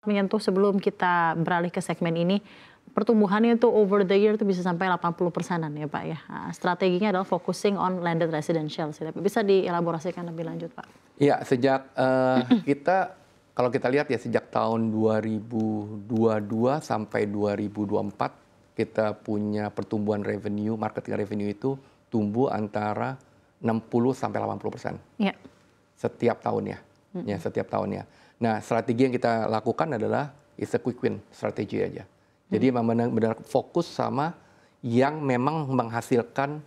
Menyentuh sebelum kita beralih ke segmen ini, pertumbuhannya itu over the year itu bisa sampai 80%-an ya Pak ya. Strateginya adalah focusing on landed residential. Bisa dielaborasikan lebih lanjut Pak? Iya, sejak kalau kita lihat ya sejak tahun 2022 sampai 2024 kita punya pertumbuhan revenue, marketing revenue itu tumbuh antara 60 sampai 80% Iya. setiap tahunnya. Ya, setiap tahunnya. Nah, strategi yang kita lakukan adalah it's a quick win strategi aja. Jadi memang benar-benar fokus sama yang memang menghasilkan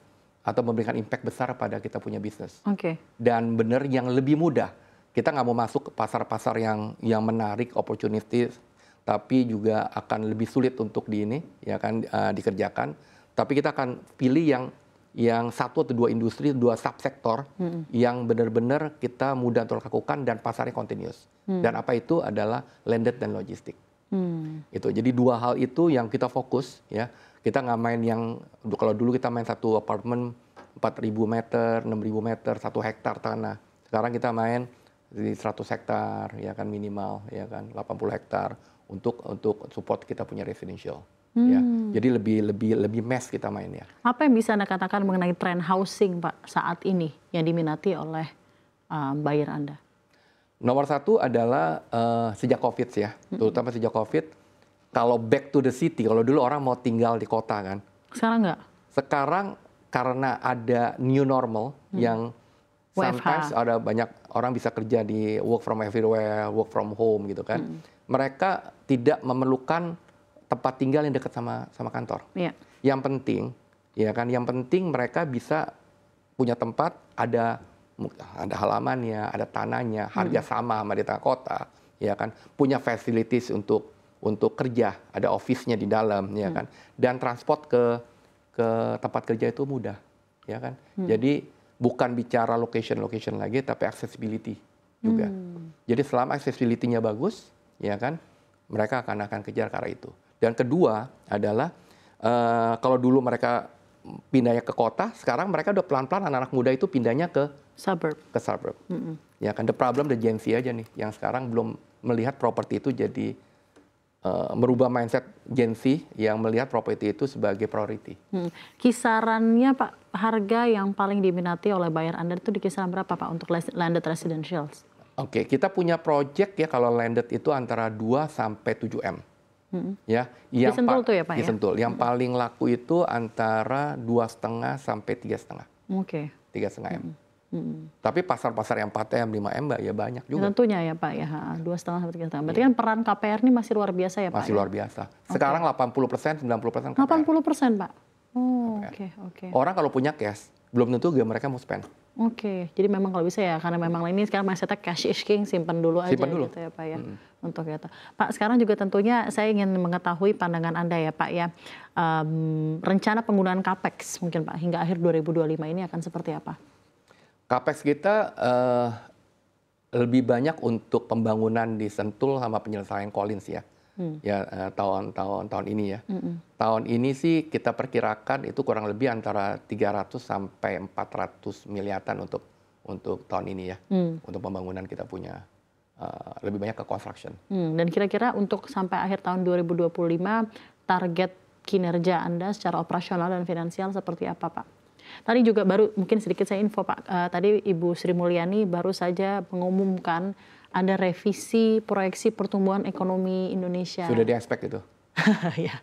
atau memberikan impact besar pada kita punya bisnis. Oke. Dan benar yang lebih mudah. Kita nggak mau masuk ke pasar-pasar yang menarik, opportunities, tapi juga akan lebih sulit untuk dikerjakan. Tapi kita akan pilih yang satu atau dua industri, dua subsektor yang benar-benar kita mudah untuk lakukan dan pasarnya continuous. Dan apa itu adalah landed dan logistik. Itu. Jadi dua hal itu yang kita fokus ya. Kita nggak main yang kalau dulu kita main satu apartemen 4.000 meter, 6.000 meter, 1 hektar tanah. Sekarang kita main di 100 hektar ya kan minimal ya kan 80 hektar untuk support kita punya residential. Ya, jadi lebih mass kita mainnya. Apa yang bisa Anda katakan mengenai tren housing Pak saat ini yang diminati oleh buyer Anda? Nomor satu adalah sejak COVID ya, terutama sejak COVID. Kalau back to the city, kalau dulu orang mau tinggal di kota kan. Sekarang nggak? Sekarang karena ada new normal yang sometimes ada banyak orang bisa kerja di work from everywhere, work from home gitu kan. Mereka tidak memerlukan tempat tinggal yang dekat sama kantor. Yeah. Yang penting, ya kan, yang penting mereka bisa punya tempat, ada halamannya, ada tanahnya, harga sama di tengah kota, ya kan, punya facilities untuk kerja, ada office-nya di dalam, ya kan, dan transport ke tempat kerja itu mudah, ya kan. Jadi bukan bicara location lagi, tapi accessibility juga. Jadi selama accessibility-nya bagus, ya kan, mereka akan kejar ke arah itu. Dan kedua adalah kalau dulu mereka pindahnya ke kota, sekarang mereka udah pelan-pelan anak-anak muda itu pindahnya ke suburb. Ya kan, the problem the Gen Z aja nih, yang sekarang belum melihat properti itu jadi merubah mindset Gen Z yang melihat properti itu sebagai priority. Kisarannya Pak, harga yang paling diminati oleh buyer Anda itu di kisaran berapa Pak untuk landed residentials? Oke, kita punya project ya kalau landed itu antara 2 sampai 7 M. Ya, di Sentul tuh ya Pak di Sentul. Yang paling laku itu antara 2,5 sampai 3,5. Oke. 3,5 M. Tapi pasar-pasar yang 4 M, 5 M ya banyak juga. Tentunya ya Pak ya, 2,5 sampai 3,5. Berarti kan peran KPR ini masih luar biasa ya Pak? Masih luar biasa. Sekarang 80%, 90% KPR. 80% Pak? Oh, oke. Orang kalau punya cash, belum tentu mereka mau spend. Oke, jadi memang kalau bisa ya, karena memang ini sekarang mindsetnya cash is king, simpan dulu aja gitu ya Pak ya. Untuk itu. Pak, sekarang juga tentunya saya ingin mengetahui pandangan Anda ya Pak ya, rencana penggunaan CAPEX mungkin Pak, hingga akhir 2025 ini akan seperti apa? CAPEX kita lebih banyak untuk pembangunan di Sentul sama penyelesaian Collins ya. Ya tahun ini ya. Tahun ini sih kita perkirakan itu kurang lebih antara 300 sampai 400 miliaran untuk tahun ini ya. Untuk pembangunan kita punya lebih banyak ke construction. Dan kira-kira untuk sampai akhir tahun 2025 target kinerja Anda secara operasional dan finansial seperti apa Pak? Tadi juga baru mungkin sedikit saya info Pak. Tadi Ibu Sri Mulyani baru saja mengumumkan ada revisi proyeksi pertumbuhan ekonomi Indonesia. Sudah di-expect itu? Ya.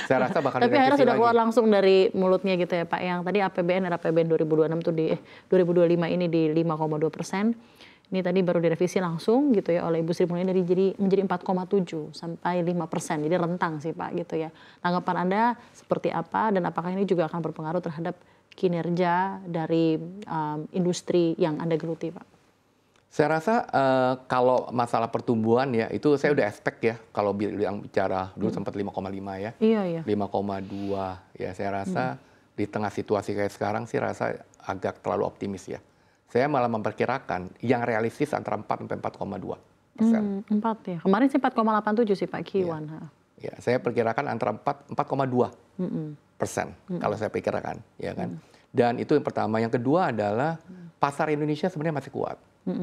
Saya rasa bakal tapi akhirnya sudah keluar langsung dari mulutnya gitu ya Pak. Yang tadi RAPBN 2026 tuh di 2025 ini di 5,2%. Ini tadi baru direvisi langsung gitu ya oleh Ibu Sri Mulyani menjadi 4,7 sampai 5%. Jadi rentang sih Pak gitu ya. Tanggapan Anda seperti apa dan apakah ini juga akan berpengaruh terhadap kinerja dari industri yang Anda geluti Pak? Saya rasa kalau masalah pertumbuhan ya itu saya udah expect ya kalau yang bicara dulu sempat 5,5 ya. Iya. 5,2 ya saya rasa di tengah situasi kayak sekarang sih rasa agak terlalu optimis ya. Saya malah memperkirakan yang realistis antara 4 sampai 4,2%. 4 ya. Kemarin sih 4,87 sih Pak Kiwan. Ya, saya perkirakan antara 4,2% kalau saya perkirakan ya kan. Dan itu yang pertama. Yang kedua adalah pasar Indonesia sebenarnya masih kuat.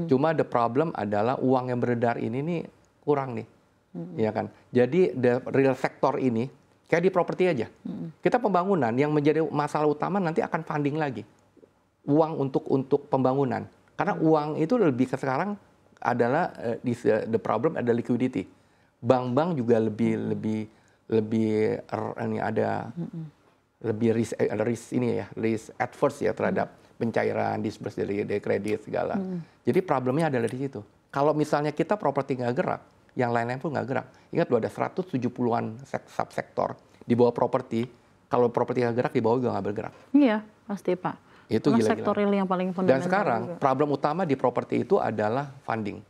Cuma the problem adalah uang yang beredar ini nih kurang nih. ya kan. Jadi the real sector ini kayak di properti aja. Kita pembangunan yang menjadi masalah utama nanti akan funding lagi. Uang untuk pembangunan. Karena uang itu lebih ke sekarang adalah the problem ada liquidity. Bank-bank juga lebih ini ada lebih risk adverse ya terhadap pencairan disburse dari kredit segala. Jadi problemnya adalah di situ. Kalau misalnya kita properti nggak gerak, yang lain-lain pun nggak gerak. Ingat loh ada 170-an subsektor di bawah properti. Kalau properti nggak gerak, di bawah juga nggak bergerak. Iya, pasti Pak. Itu Karena gila-gila. sektor real yang paling fundamental. Dan sekarang juga. problem utama di properti itu adalah funding.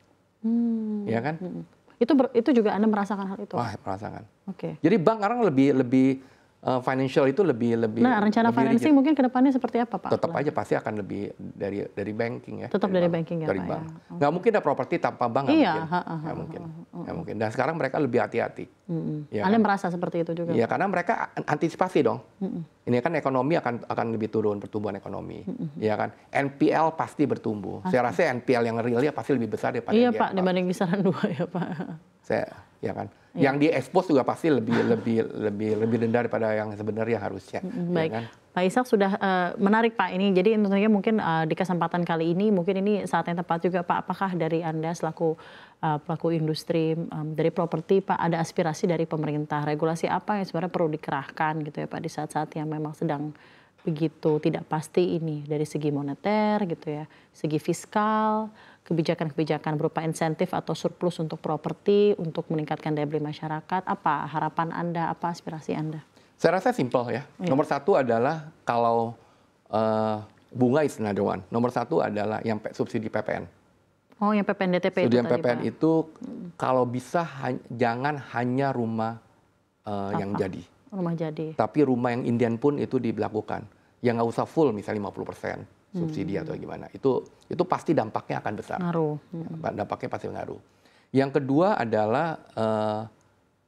Ya kan? Itu juga Anda merasakan hal itu? Wah, merasakan. Oke. Jadi bank sekarang lebih financial itu lebih Nah, rencana lebih financing rigid. mungkin ke depannya seperti apa, Pak? Tetap aja pasti akan lebih dari banking ya. Tetap dari banking ya, dari Pak, bank. ya. Nggak mungkin ada properti tanpa bank, nggak Iya, mungkin. Nggak mungkin. Nggak mungkin. Dan sekarang mereka lebih hati-hati. Ya Anda kan? merasa seperti itu juga? Iya, karena mereka antisipasi dong. Ini kan ekonomi akan lebih turun, pertumbuhan ekonomi. Ya kan? NPL pasti bertumbuh. Saya rasa NPL yang realnya pasti lebih besar daripada Iya, yang Pak, dibanding kisaran 2 ya, Pak. ya kan. Yang di expose juga pasti lebih rendah daripada yang sebenarnya harusnya. Baik, Ya kan? Pak Ishak sudah menarik Pak ini. Jadi tentunya mungkin di kesempatan kali ini mungkin ini saat yang tepat juga Pak. Apakah dari Anda selaku pelaku industri dari properti Pak ada aspirasi dari pemerintah, regulasi apa yang sebenarnya perlu dikerahkan gitu ya Pak di saat-saat yang memang sedang begitu tidak pasti ini dari segi moneter gitu ya, segi fiskal, kebijakan-kebijakan berupa insentif atau surplus untuk properti untuk meningkatkan daya beli masyarakat. Apa harapan Anda, apa aspirasi Anda? Saya rasa simpel ya. Nomor satu adalah kalau bunga is another one. Nomor satu adalah yang subsidi PPN. Oh, yang PPN-DTP itu Subsidi tadi, PPN Pak. itu kalau bisa jangan hanya rumah yang jadi. Rumah jadi. Tapi rumah yang Indian pun itu diberlakukan. Yang nggak usah full misalnya 50% subsidi atau gimana. Itu pasti dampaknya akan besar. Ngaruh. Dampaknya pasti ngaruh. Yang kedua adalah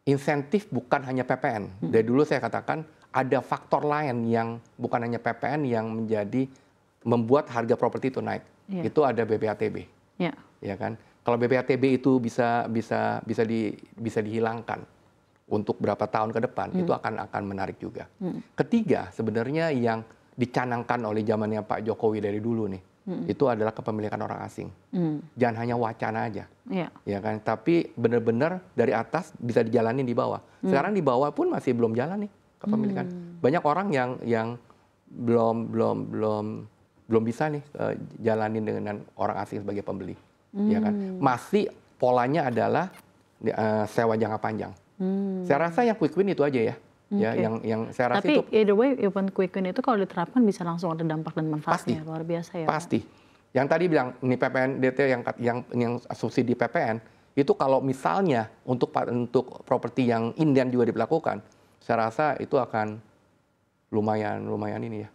insentif bukan hanya PPN. Dari dulu saya katakan ada faktor lain yang bukan hanya PPN yang membuat harga properti itu naik. Iya. Itu ada BPATB. Ya. Ya kan? Kalau BPATB itu bisa dihilangkan untuk berapa tahun ke depan, itu akan menarik juga. Ketiga, sebenarnya yang dicanangkan oleh zamannya Pak Jokowi dari dulu nih, itu adalah kepemilikan orang asing. Jangan hanya wacana aja, Ya. ya kan? Tapi benar-benar dari atas bisa dijalanin di bawah. Sekarang di bawah pun masih belum jalan nih kepemilikan. Banyak orang yang belum bisa nih jalanin dengan orang asing sebagai pembeli, ya kan? Masih polanya adalah sewa jangka panjang. Saya rasa yang quick win itu aja ya. Ya, yang saya rasa Tapi itu either way, even quick win itu kalau diterapkan bisa langsung ada dampak dan manfaatnya. Pasti. Luar biasa ya. pasti. Yang tadi bilang ini PPN-DT yang subsidi PPN itu kalau misalnya untuk properti yang Indian juga diberlakukan, saya rasa itu akan lumayan ini ya.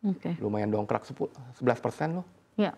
Oke. Lumayan dongkrak 11% loh. Ya,